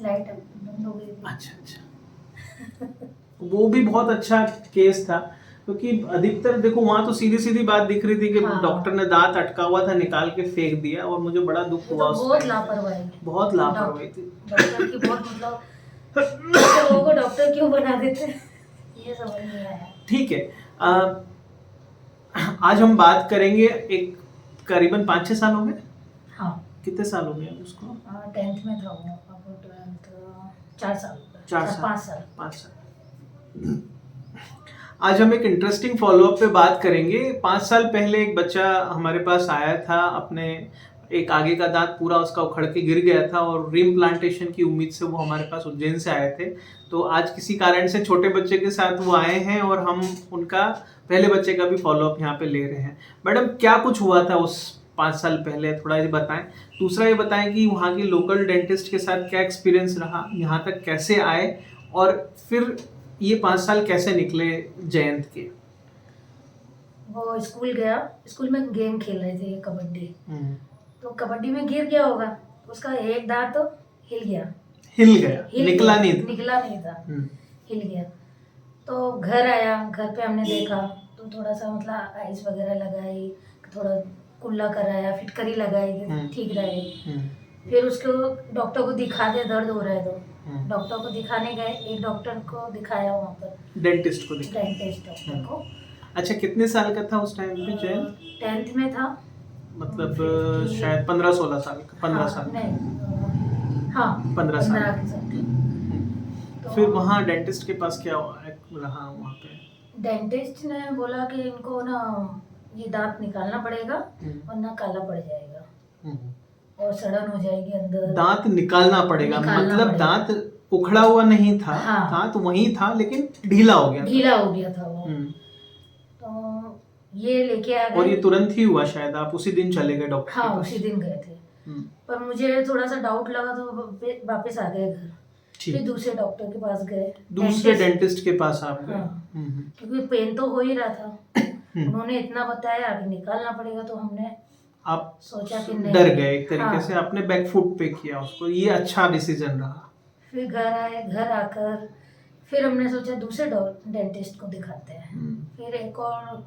Light बंद हो गई थी। अच्छा। वो भी बहुत अच्छा केस था, क्योंकि अधिकतर देखो वहां तो सीधी सीधी बात दिख रही थी कि हाँ। डॉक्टर ने दांत अटका हुआ था निकाल के फेंक दिया, और मुझे बड़ा दुख ये हुआ तो उस बहुत टाइम। लापरवाही, बहुत लापरवाही थी। डॉक्टर की बहुत मतलब ऐसे लोगों को डॉक्टर क्यों बना देते हैं, ये समझ नहीं आया। ठीक है, आज हम बात करेंगे, एक करीबन 5-6 साल हो गए। हाँ, कितने साल हो गए अब उसको? 10th में था वो, अब 12th 4 साल हो गए। 4 साल, 5 साल। 5 साल। आज हम एक इंटरेस्टिंग फॉलोअप पे बात करेंगे। 5 साल पहले एक बच्चा हमारे पास आया था, अपने एक आगे का दांत पूरा उसका उखड़ के गिर गया था, और रीइम्प्लांटेशन की उम्मीद से वो हमारे पास उज्जैन से आए थे। तो आज किसी कारण से छोटे बच्चे के साथ वो आए हैं, और हम उनका पहले बच्चे का भी फॉलोअप यहाँ पे ले रहे हैं। मैडम, क्या कुछ हुआ था उस 5 साल पहले, थोड़ा ये बताएं। दूसरा ये बताएं कि वहाँ के लोकल डेंटिस्ट के साथ क्या एक्सपीरियंस रहा, यहाँ तक कैसे आए, और फिर ये 5 साल कैसे निकले जयंत के। वो स्कूल गया, स्कूल में गेम खेल रहे थे कबड्डी, तो कबड्डी में गिर गया होगा, उसका एक दांत तो हिल गया। हिल गया, निकला नहीं था। निकला नहीं था, हिल गया। तो घर आया, घर पे हमने देखा तो थोड़ा सा मतलब आइस वगैरह लगाई, थोड़ा कुल्ला कराया, फिटकरी लगाई, ठीक रहे। फिर उसको डॉक्टर को दिखा दे, दर्द हो रहा है तो डॉक्टर को दिखाने गए, एक डॉक्टर को दिखाया वहाँ पर, डेंटिस्ट को दिखाया। डेंटिस्ट डॉक्टर को। अच्छा, कितने साल का था उस टाइम पे जयंत? 10th में था, मतलब शायद 15-16 साल का, 15 साल का। नहीं, हाँ 15 साल 15 के साथ। तो फिर वहाँ डेंटिस्ट के पास क्या रहा वहाँ पे? डेंटिस्ट ने बोला कि इनको ना ये दांत निकालना पड़ेगा, वरना काला पड़ जाएगा और सड़न हो जाएगी अंदर। दांत निकालना पड़ेगा, मतलब दांत उखड़ा हुआ नहीं था। हाँ। दांत वहीं था लेकिन ढीला हो गया था वो। तो ये लेके आ गए। और ये तुरंत ही हुआ शायद, आप उसी दिन चले गए डॉक्टर के पास? उसी दिन गए थे। पर मुझे थोड़ा सा डाउट लगा तो वापस आ गए घर। फिर दूसरे डॉक्टर के पास गए, दूसरे डेंटिस्ट के पास आप गए। क्योंकि पेन तो हो ही रहा था। उन्होंने इतना बताया कि निकालना पड़ेगा, तो हमने आप सोचा कि नहीं, डर गए एक तरीके से, आपने बैक फुट पे किया उसको, ये अच्छा डिसीजन रहा। फिर घर आए, घर आकर फिर हमने सोचा दूसरे डेंटिस्ट को दिखाते हैं। फिर एक और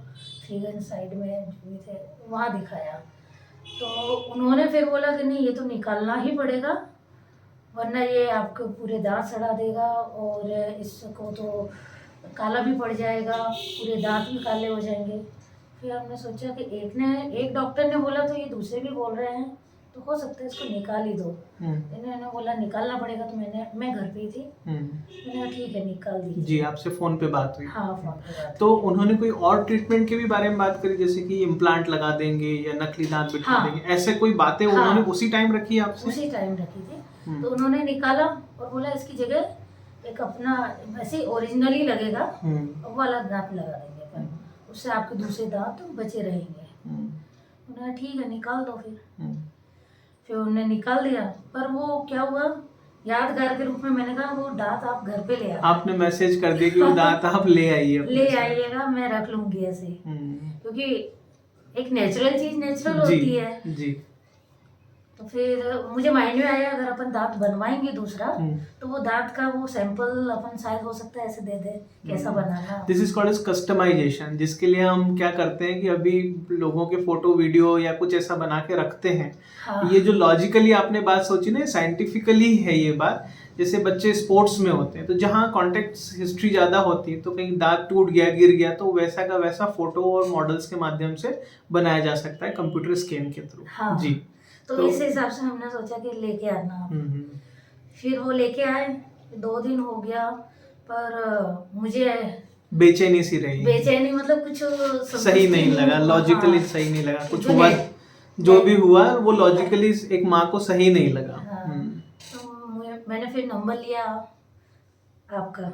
फ्रीगंज साइड में भी थे, वहाँ दिखाया, तो उन्होंने फिर बोला कि नहीं, ये तो निकालना ही पड़ेगा, वरना ये आपको पूरे दांत सड़ा देगा और इसको तो काला भी पड़ जाएगा, पूरे दांत भी काले हो जाएंगे। फिर हमने सोचा कि एक डॉक्टर ने बोला तो ये दूसरे भी बोल रहे हैं, तो हो सकता है इसको निकाल ही दो। इन्होंने बोला निकालना पड़ेगा, तो मैं घर पे ही थी, मैंने कहा ठीक है निकाल दी। जी, आपसे फोन पे बात हुई? हाँ, फोन पे बात। तो उन्होंने कोई और ट्रीटमेंट के भी बारे में बात करी, जैसे कि इम्प्लांट लगा देंगे या नकली दांत बिठा देंगे, ऐसे कोई बातें उन्होंने उसी टाइम रखी आपसे? उसी टाइम रखी थी। तो उन्होंने निकाला और बोला इसकी जगह एक अपना वैसे ओरिजिनल ही लगेगा, वो वाला दांत लगा देंगे अपन, उससे आपके दूसरे दांत बचे रहेंगे। उन्होंने ठीक है निकाल दो। फिर उन्होंने निकाल दिया, पर वो क्या हुआ, यादगार के रूप में मैंने कहा वो दांत आप घर पे ले आए। आपने मैसेज कर दिया कि वो दांत आप ले आइए, ले आइएगा, मैं रख लूंगी ऐसे, क्योंकि एक नेचुरल चीज नेचुरल होती है जी। तो फिर मुझे माइंड में आया अगर अपन दांत बनवाएंगे दूसरा, तो वो दांत का वो सैंपल अपन शायद हो सकता है ऐसे दे दे कैसा बनाना। This is called as customization, जिसके लिए हम क्या करते हैं कि अभी लोगों के फोटो वीडियो या कुछ ऐसा बना के रखते हैं। ये जो लॉजिकली आपने बात सोची ना, साइंटिफिकली है ये बात। जैसे बच्चे स्पोर्ट्स में होते हैं, तो जहाँ कॉन्टेक्ट हिस्ट्री ज्यादा होती है, तो कहीं दांत टूट गया, गिर गया, तो वैसा का वैसा फोटो और मॉडल्स के माध्यम से बनाया जा सकता है कंप्यूटर स्कैन के थ्रू। जी, तो इस हिसाब से हमने सोचा कि लेके आना। फिर वो लेके आए, 2 दिन हो गया, पर मुझे बेचैनी सी रही। बेचैनी मतलब कुछ सही नहीं लगा, लॉजिकली सही नहीं लगा, कुछ हुआ जो भी हुआ वो लॉजिकली एक माँ को सही नहीं लगा। तो मैंने फिर नंबर लिया आपका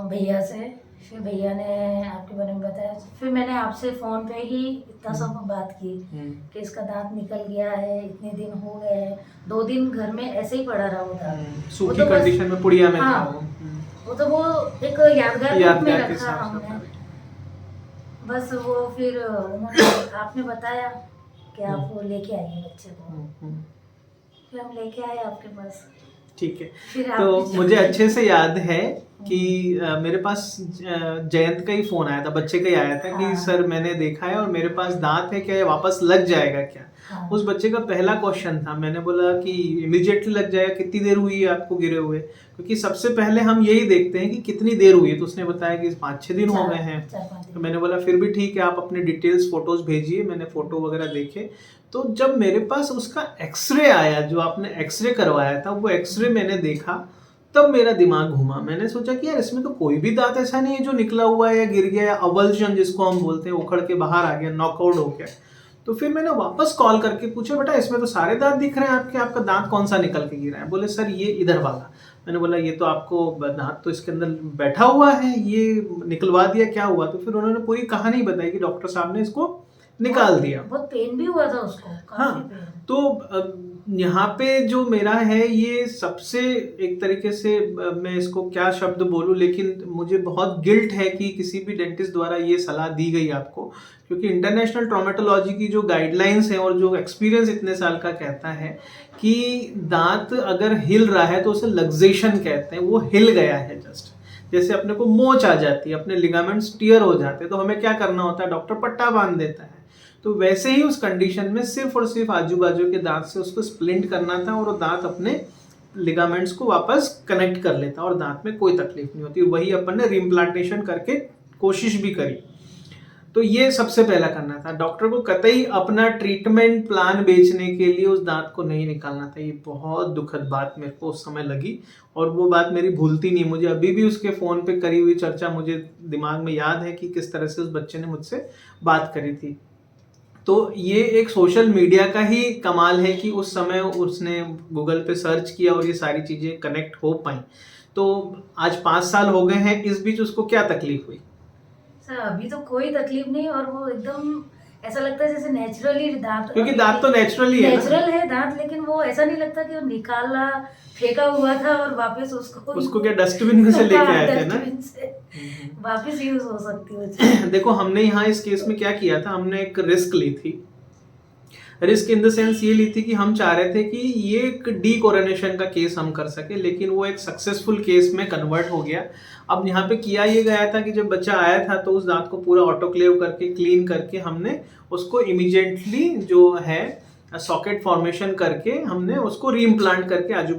भैया से, फिर भैया ने आपके बारे में बताया, फिर मैंने आपसे फोन पे ही इतना सब बात की कि इसका दांत निकल गया है, इतने दिन हो गए हैं, 2 दिन घर में ऐसे ही पड़ा रहा वो दांत, सूखी कंडीशन में पुड़िया में था वो तो वो एक यादगार रूप में रखा हमने बस। वो फिर उन्होंने आपने बताया कि आप वो लेके आइए बच्चे को, फिर हम लेके आए आपके पास। ठीक है। फिर आप तो भी मुझे जाओगे। अच्छे से याद है कि मेरे पास जयंत का ही फोन आया था, बच्चे का ही आया था कि हाँ। सर मैंने देखा है और मेरे पास दांत है, क्या ये वापस लग जाएगा क्या? हाँ। उस बच्चे का पहला क्वेश्चन था। मैंने बोला कि इमीडिएटली लग जाएगा, कितनी देर हुई है आपको गिरे हुए? क्योंकि सबसे पहले हम यही देखते हैं कि कितनी देर हुई है। तो उसने बताया कि 5-6 दिन हो गए हैं। 4-5 तो दिन। मैंने बोला फिर भी ठीक है, आप अपने डिटेल्स फोटोज भेजिए। मैंने फोटो वगैरह देखे। तो जब मेरे पास उसका एक्सरे आया, जो आपने एक्सरे करवाया था, वो एक्सरे मैंने देखा, तब मेरा दिमाग घूमा। मैंने सोचा कि यार इसमें तो कोई भी दांत ऐसा नहीं है जो निकला हुआ है या गिर गया या अवल्जन जिसको हम बोलते हैं, उखड़ के बाहर आ गया, नॉकआउट हो गया। तो फिर मैंने वापस कॉल करके पूछा, बेटा इसमें तो सारे दांत दिख रहे हैं आपके, आपका दांत कौन सा निकल के गिरा है? बोले सर ये इधर वाला। मैंने बोला ये तो आपको दांत तो इसके अंदर बैठा हुआ है, ये निकलवा दिया, क्या हुआ? तो फिर उन्होंने पूरी कहानी बताई कि डॉक्टर साहब ने इसको निकाल दिया। बहुत पेन भी हुआ था उसको, काफी हाँ, पेन। तो यहाँ पे जो मेरा है ये सबसे एक तरीके से मैं इसको क्या शब्द बोलूं, लेकिन मुझे बहुत गिल्ट है कि किसी भी डेंटिस्ट द्वारा ये सलाह दी गई आपको, क्योंकि इंटरनेशनल ट्रॉमेटोलॉजी की जो गाइडलाइंस है और जो एक्सपीरियंस इतने साल का कहता है कि दांत अगर हिल रहा है तो उसे लग्जेशन कहते हैं, वो हिल गया है जस्ट। जैसे अपने को मोच आ जाती है, अपने लिगामेंट्स टियर हो जाते हैं, तो हमें क्या करना होता है? डॉक्टर पट्टा बांध देता है। तो वैसे ही उस कंडीशन में सिर्फ और सिर्फ आजू बाजू के दांत से उसको स्प्लिंट करना था और वो दांत अपने लिगामेंट्स को वापस कनेक्ट कर लेता और दांत में कोई तकलीफ नहीं होती। वही अपन ने रिइम्प्लांटेशन करके कोशिश भी करी। तो ये सबसे पहला करना था। डॉक्टर को कतई अपना ट्रीटमेंट प्लान बेचने के लिए उस दांत को नहीं निकालना था। ये बहुत दुखद बात मेरे को उस समय लगी और वो बात मेरी भूलती नहीं। मुझे अभी भी उसके फोन पे करी हुई चर्चा मुझे दिमाग में याद है कि किस तरह से उस बच्चे ने मुझसे बात करी थी। तो ये एक सोशल मीडिया का ही कमाल है कि उस समय उसने गूगल पे सर्च किया और ये सारी चीजें कनेक्ट हो पाई। तो आज 5 साल हो गए हैं, इस बीच उसको क्या तकलीफ हुई? सर अभी तो कोई तकलीफ नहीं, और वो एकदम ऐसा लगता है जैसे नेचुरली दांत, क्योंकि दांत तो नेचुरली है ना। नेचुरल है दांत, लेकिन वो ऐसा नहीं लगता कि वो निकाला फेंका हुआ था और वापस उसको क्या डस्टबिन में से लेके आए थे ना? डस्टबिन से वापस यूज हो सकती है। देखो हमने यहाँ इस केस में क्या किया था, हमने एक रिस्क ली थी। रिस्क इन द सेंस ये ली थी कि हम चाह रहे थे कि ये एक डीकोरोनेशन का केस हम कर सके, लेकिन वो एक सक्सेसफुल केस में कन्वर्ट हो गया। अब यहाँ पे किया ये गया था कि जब बच्चा आया था तो उस दांत को पूरा ऑटोक्लेव करके क्लीन करके हमने उसको इमीडिएटली जो है सॉकेट फॉर्मेशन करके हमने उसको रीइम्प्लांट करके आजू